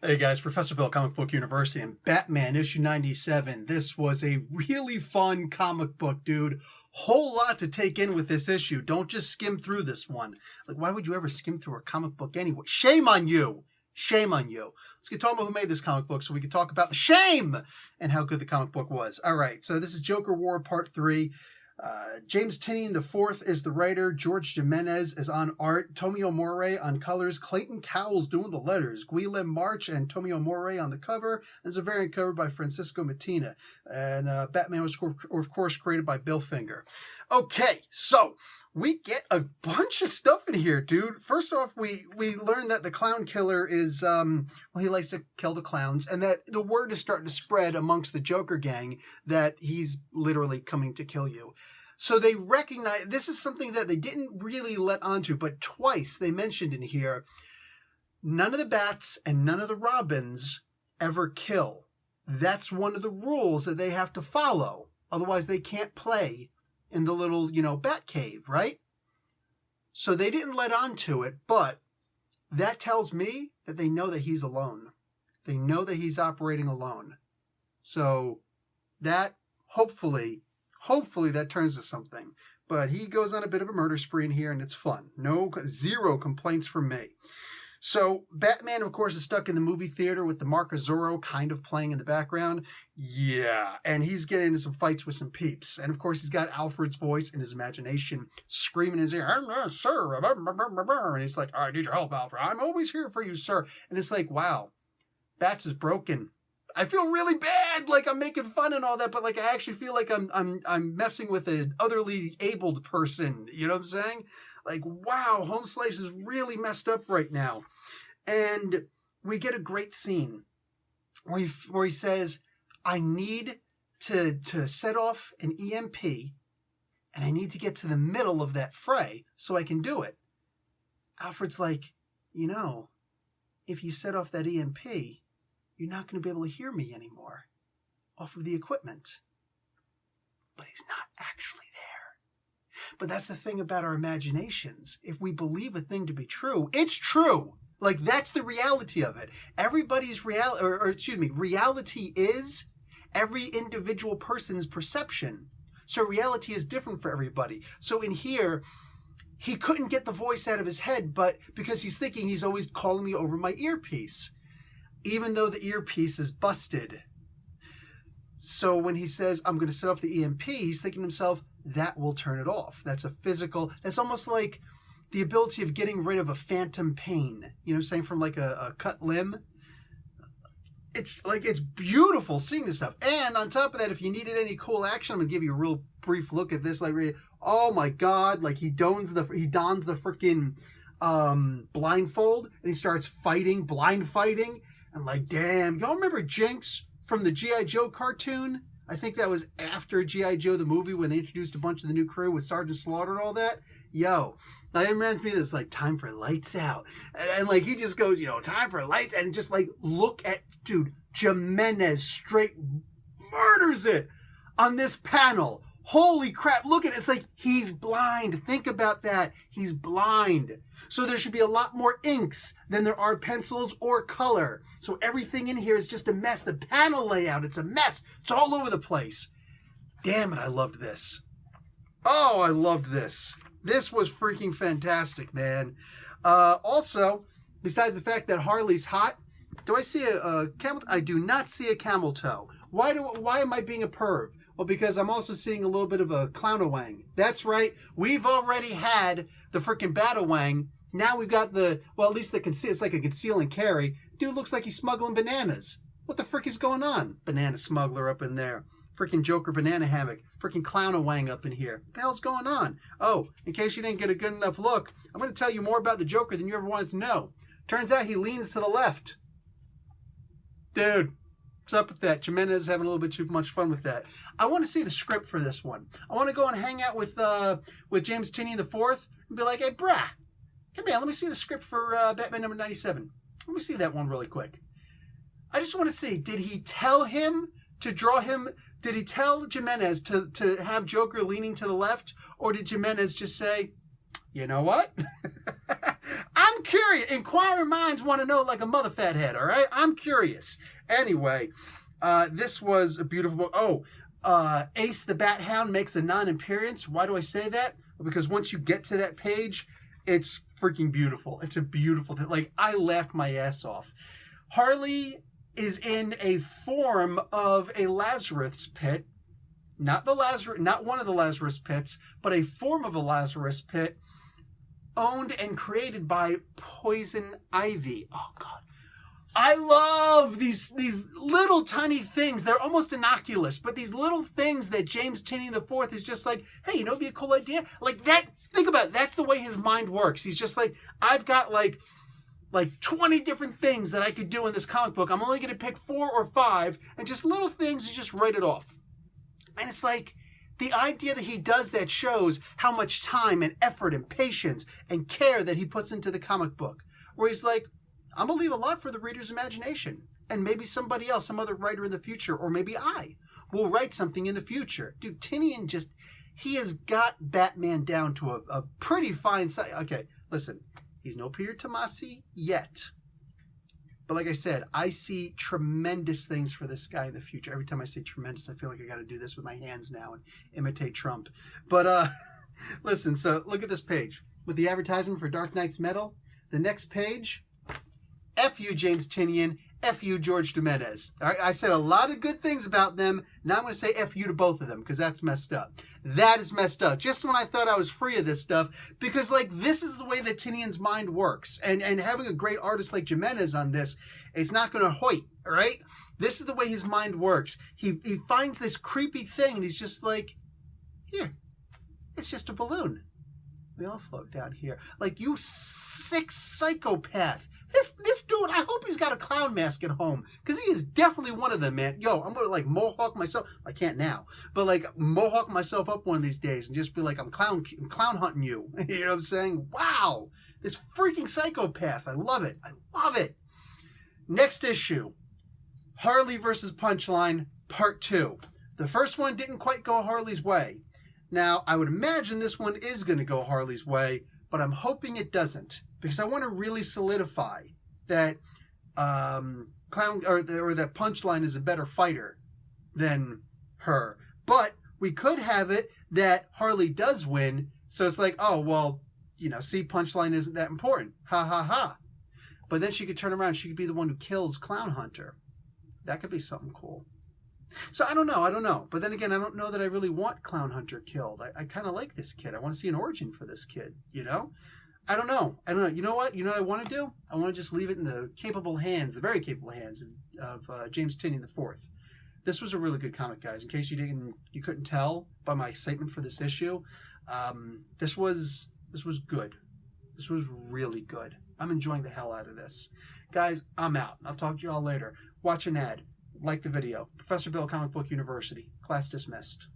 Hey guys, Professor Bill, Comic Book University, and Batman issue 97. This was a really fun comic book, dude. Whole lot to take in with this issue. Don't just skim through this one. Like, why would you ever skim through a comic book anyway? Shame on you. Shame on you. Let's get talking about who made this comic book so we can talk about the shame and how good the comic book was. All right, so this is Joker War Part 3. James Tynion IV is the writer. George Jimenez is on art. Tomio Morey on colors. Clayton Cowles doing the letters. Guilhem March and Tomio Morey on the cover. There's a variant cover by Francisco Mattina. And Batman was, of course, created by Bill Finger. Okay, so we get a bunch of stuff in here, dude. First off, we learn that the clown killer is, he likes to kill the clowns, and that the word is starting to spread amongst the Joker gang that he's literally coming to kill you. So they recognize, this is something that they didn't really let onto, but twice they mentioned in here, none of the Bats and none of the Robins ever kill. That's one of the rules that they have to follow. Otherwise, they can't play in the little, Bat cave, right? So they didn't let on to it, but that tells me that they know that he's alone. They know that he's operating alone. So that, hopefully that turns to something. But he goes on a bit of a murder spree in here, and it's fun. Zero complaints from me. So Batman, of course, is stuck in the movie theater with the Mark of Zorro kind of playing in the background. Yeah, and he's getting into some fights with some peeps. And, of course, he's got Alfred's voice in his imagination screaming in his ear, "I'm not, sir." And he's like, "I need your help, Alfred. I'm always here for you, sir." And it's like, wow, Bats is broken. I feel really bad, like I'm making fun and all that, but like I actually feel like I'm messing with an otherly abled person. You know what I'm saying? Like, wow, Home Slice is really messed up right now. And we get a great scene where he says, "I need to set off an EMP, and I need to get to the middle of that fray so I can do it." Alfred's like, if you set off that EMP, you're not going to be able to hear me anymore off of the equipment. But he's not actually there. But that's the thing about our imaginations. If we believe a thing to be true, it's true. Like, that's the reality of it. Everybody's reality is every individual person's perception. So reality is different for everybody. So in here, he couldn't get the voice out of his head, but because he's thinking he's always calling me over my earpiece, even though the earpiece is busted. So when he says, "I'm going to set off the EMP," he's thinking to himself, that will turn it off. That's that's almost like the ability of getting rid of a phantom pain. You know what I'm saying? From like a cut limb. It's beautiful seeing this stuff. And on top of that, if you needed any cool action, I'm going to give you a real brief look at this. Oh my God, like he dons the freaking blindfold and he starts blind fighting. I'm like, damn. Y'all remember Jinx from the G.I. Joe cartoon? I think that was after G.I. Joe the movie when they introduced a bunch of the new crew with Sergeant Slaughter and all that. Yo, now it reminds me of this, like, time for lights out. And like, he just goes, time for lights. And just like, look at, dude, Jimenez straight murders it on this panel. Holy crap, look at it. It's like he's blind. Think about that. He's blind. So there should be a lot more inks than there are pencils or color. So everything in here is just a mess. The panel layout, it's a mess. It's all over the place. Damn it, I loved this. Oh, I loved this. This was freaking fantastic, man. Also, besides the fact that Harley's hot, do I see a camel? I do not see a camel toe. Why am I being a perv? Well, because I'm also seeing a little bit of a clownawang. That's right. We've already had the freaking Batawang. Now we've got at least it's like a conceal and carry. Dude looks like he's smuggling bananas. What the frick is going on? Banana smuggler up in there. Freaking Joker banana hammock. Freaking clownawang up in here. What the hell's going on? Oh, in case you didn't get a good enough look, I'm going to tell you more about the Joker than you ever wanted to know. Turns out he leans to the left. Dude. What's up with that? Jimenez is having a little bit too much fun with that. I want to see the script for this one. I want to go and hang out with James Tynion IV and be like, "Hey, brah, come here. Let me see the script for Batman number 97. Let me see that one really quick." I just want to see, did he tell him to draw him? Did he tell Jimenez to have Joker leaning to the left? Or did Jimenez just say, "You know what? I'm curious. Inquiring minds want to know like a mother fat head, all right? I'm curious. Anyway, this was a beautiful book. Oh, Ace the Bat Hound makes a non-appearance. Why do I say that? Because once you get to that page, it's freaking beautiful. It's a beautiful thing. Like, I laughed my ass off. Harley is in a form of a Lazarus pit. Not one of the Lazarus pits, but a form of a Lazarus pit owned and created by Poison Ivy. Oh, God. I love these little tiny things. They're almost innocuous, but these little things that James Tynion IV is just like, hey, you know, it'd be a cool idea. Like that, think about it. That's the way his mind works. He's just like, I've got like 20 different things that I could do in this comic book. I'm only going to pick 4 or 5, and just little things, you just write it off. And it's like, the idea that he does that shows how much time and effort and patience and care that he puts into the comic book. Where he's like, I'm going to leave a lot for the reader's imagination. And maybe somebody else, some other writer in the future, or maybe I will write something in the future. Dude, Tynion he has got Batman down to a pretty fine size. Okay, listen, he's no Peter Tomasi yet. But like I said, I see tremendous things for this guy in the future. Every time I say tremendous, I feel like I got to do this with my hands now and imitate Trump. But listen, so look at this page. With the advertisement for Dark Knight's Metal, the next page, F you, James Tynion, F you, George Jimenez. All right, I said a lot of good things about them. Now I'm going to say F you to both of them because that's messed up. That is messed up. Just when I thought I was free of this stuff, because like this is the way that Tynion's mind works. And having a great artist like Jimenez on this, it's not going to hoit, all right? This is the way his mind works. He finds this creepy thing and he's just like, here, it's just a balloon. We all float down here. Like, you sick psychopath. This dude, I hope he's got a clown mask at home, because he is definitely one of them, man. Yo, I'm going to, like, mohawk myself. I can't now. But, like, mohawk myself up one of these days and just be like, I'm clown hunting you. You know what I'm saying? Wow. This freaking psychopath. I love it. I love it. Next issue. Harley versus Punchline, Part 2. The first one didn't quite go Harley's way. Now, I would imagine this one is going to go Harley's way, but I'm hoping it doesn't, because I want to really solidify that that Punchline is a better fighter than her. But we could have it that Harley does win, so it's like, oh, well, you know, see, Punchline isn't that important. Ha, ha, ha. But then she could turn around, she could be the one who kills Clown Hunter. That could be something cool. So I don't know. But then again, I don't know that I really want Clown Hunter killed. I kind of like this kid. I want to see an origin for this kid, you know? I don't know. You know what? You know what I want to do? I want to just leave it in the capable hands, the very capable hands of James Tynion IV. This was a really good comic, guys. In case you couldn't tell by my excitement for this issue, this was good. This was really good. I'm enjoying the hell out of this. Guys, I'm out. I'll talk to you all later. Watch an ad. Like the video. Professor Bill, Comic Book University. Class dismissed.